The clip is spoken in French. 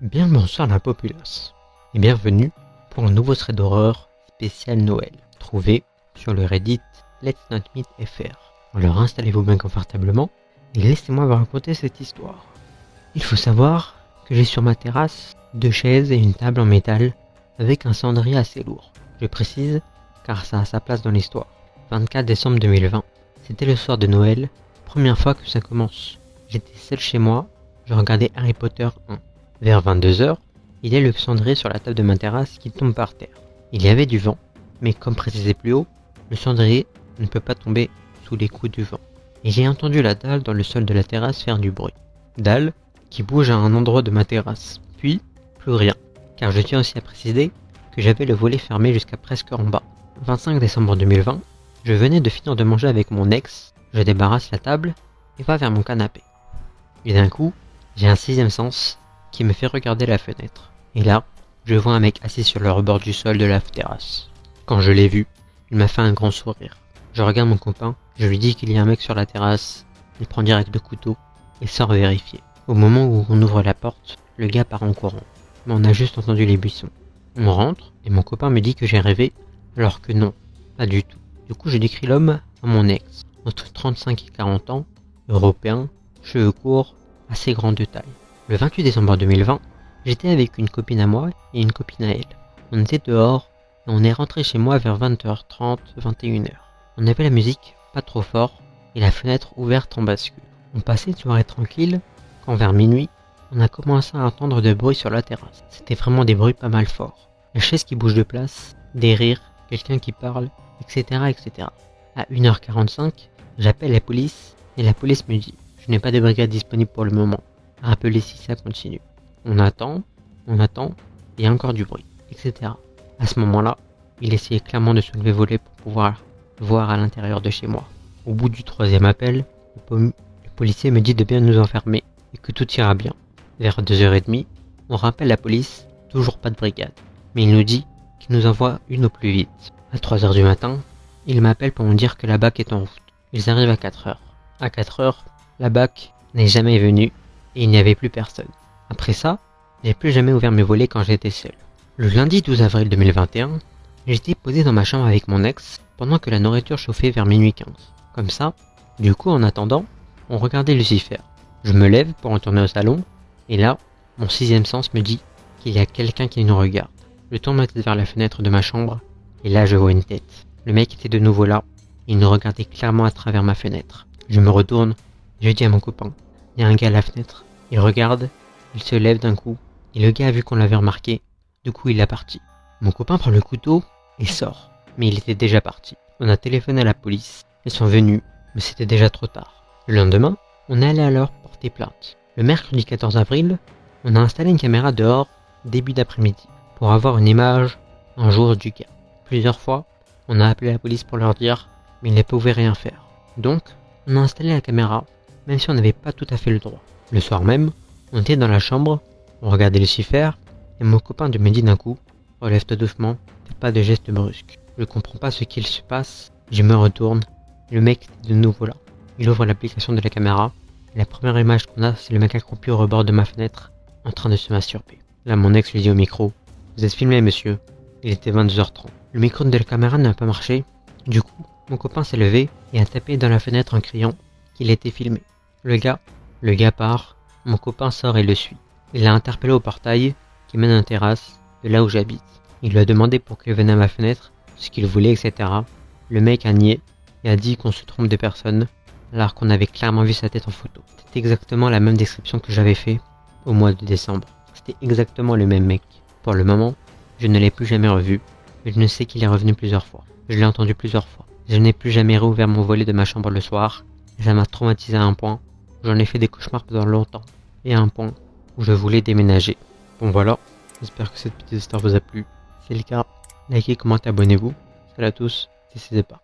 Bien le bonsoir la populace, et bienvenue pour un nouveau thread d'horreur spécial Noël, trouvé sur le Reddit Let's Not Meet FR. Alors installez-vous bien confortablement et laissez-moi vous raconter cette histoire. Il faut savoir que j'ai sur ma terrasse 2 chaises et une table en métal avec un cendrier assez lourd. Je précise car ça a sa place dans l'histoire. 24 décembre 2020, c'était le soir de Noël, première fois que ça commence. J'étais seul chez moi, je regardais Harry Potter 1. Vers 22h, il y a le cendrier sur la table de ma terrasse qui tombe par terre. Il y avait du vent, mais comme précisé plus haut, le cendrier ne peut pas tomber sous les coups du vent. Et j'ai entendu la dalle dans le sol de la terrasse faire du bruit. Dalle qui bouge à un endroit de ma terrasse. Puis, plus rien, car je tiens aussi à préciser que j'avais le volet fermé jusqu'à presque en bas. 25 décembre 2020, je venais de finir de manger avec mon ex, je débarrasse la table et va vers mon canapé. Et d'un coup, j'ai un 6e sens qui me fait regarder la fenêtre. Et là, je vois un mec assis sur le rebord du sol de la terrasse. Quand je l'ai vu, il m'a fait un grand sourire. Je regarde mon copain, je lui dis qu'il y a un mec sur la terrasse, il prend direct le couteau et sort vérifier. Au moment où on ouvre la porte, le gars part en courant, mais on a juste entendu les buissons. On rentre et mon copain me dit que j'ai rêvé, alors que non, pas du tout. Du coup je décris l'homme à mon ex, entre 35 et 40 ans, européen, cheveux courts, assez grand de taille. Le 28 décembre 2020, j'étais avec une copine à moi et une copine à elle. On était dehors et on est rentré chez moi vers 20h30, 21h. On avait la musique pas trop fort et la fenêtre ouverte en bascule. On passait une soirée tranquille quand vers minuit, on a commencé à entendre des bruits sur la terrasse. C'était vraiment des bruits pas mal forts. La chaise qui bouge de place, des rires, quelqu'un qui parle, etc. etc. À 1h45, j'appelle la police et la police me dit « Je n'ai pas de brigade disponible pour le moment. Rappelez si ça continue. » On attend, et encore du bruit, etc. À ce moment-là, il essayait clairement de se lever voler pour pouvoir voir à l'intérieur de chez moi. Au bout du 3e appel, le policier me dit de bien nous enfermer et que tout ira bien. Vers 2h30, on rappelle la police, toujours pas de brigade. Mais il nous dit qu'il nous envoie une au plus vite. À 3h du matin, il m'appelle pour me dire que la BAC est en route. Ils arrivent à 4h. À 4h, la BAC n'est jamais venue et il n'y avait plus personne. Après ça, j'ai plus jamais ouvert mes volets quand j'étais seul. Le lundi 12 avril 2021, j'étais posé dans ma chambre avec mon ex pendant que la nourriture chauffait vers minuit 15. Comme ça, du coup en attendant, on regardait Lucifer. Je me lève pour retourner au salon et là, mon 6e sens me dit qu'il y a quelqu'un qui nous regarde. Je tourne ma tête vers la fenêtre de ma chambre et là je vois une tête. Le mec était de nouveau là, et il nous regardait clairement à travers ma fenêtre. Je me retourne et je dis à mon copain, il y a un gars à la fenêtre. Il regarde, il se lève d'un coup, et le gars a vu qu'on l'avait remarqué, du coup il est parti. Mon copain prend le couteau et sort, mais il était déjà parti. On a téléphoné à la police, ils sont venus, mais c'était déjà trop tard. Le lendemain, on est allé alors porter plainte. Le mercredi 14 avril, on a installé une caméra dehors, début d'après-midi, pour avoir une image un jour du gars. Plusieurs fois, on a appelé la police pour leur dire, mais ils ne pouvaient rien faire. Donc, on a installé la caméra, même si on n'avait pas tout à fait le droit. Le soir même, on était dans la chambre, on regardait Lucifer, et mon copain me dit d'un coup « Relève-toi doucement, fais pas de gestes brusques. » Je comprends pas ce qu'il se passe, je me retourne, et le mec est de nouveau là. Il ouvre l'application de la caméra, et la première image qu'on a, c'est le mec accroupi au rebord de ma fenêtre, en train de se masturber. Là, mon ex lui dit au micro « Vous êtes filmé, monsieur ?» Il était 22h30. Le micro de la caméra n'a pas marché, du coup, mon copain s'est levé et a tapé dans la fenêtre en criant qu'il était filmé. Le gars part, mon copain sort et le suit. Il l'a interpellé au portail qui mène à une terrasse de là où j'habite. Il lui a demandé pour qu'il vienne à ma fenêtre, ce qu'il voulait, etc. Le mec a nié et a dit qu'on se trompe de personne, alors qu'on avait clairement vu sa tête en photo. C'était exactement la même description que j'avais fait au mois de décembre. C'était exactement le même mec. Pour le moment, je ne l'ai plus jamais revu, mais je ne sais qu'il est revenu plusieurs fois. Je l'ai entendu plusieurs fois. Je n'ai plus jamais réouvert mon volet de ma chambre le soir, et ça m'a traumatisé à un point. J'en ai fait des cauchemars pendant longtemps, et à un point où je voulais déménager. Bon voilà, j'espère que cette petite histoire vous a plu. Si c'est le cas, likez, commentez, abonnez-vous. Salut à tous, n'hésitez pas.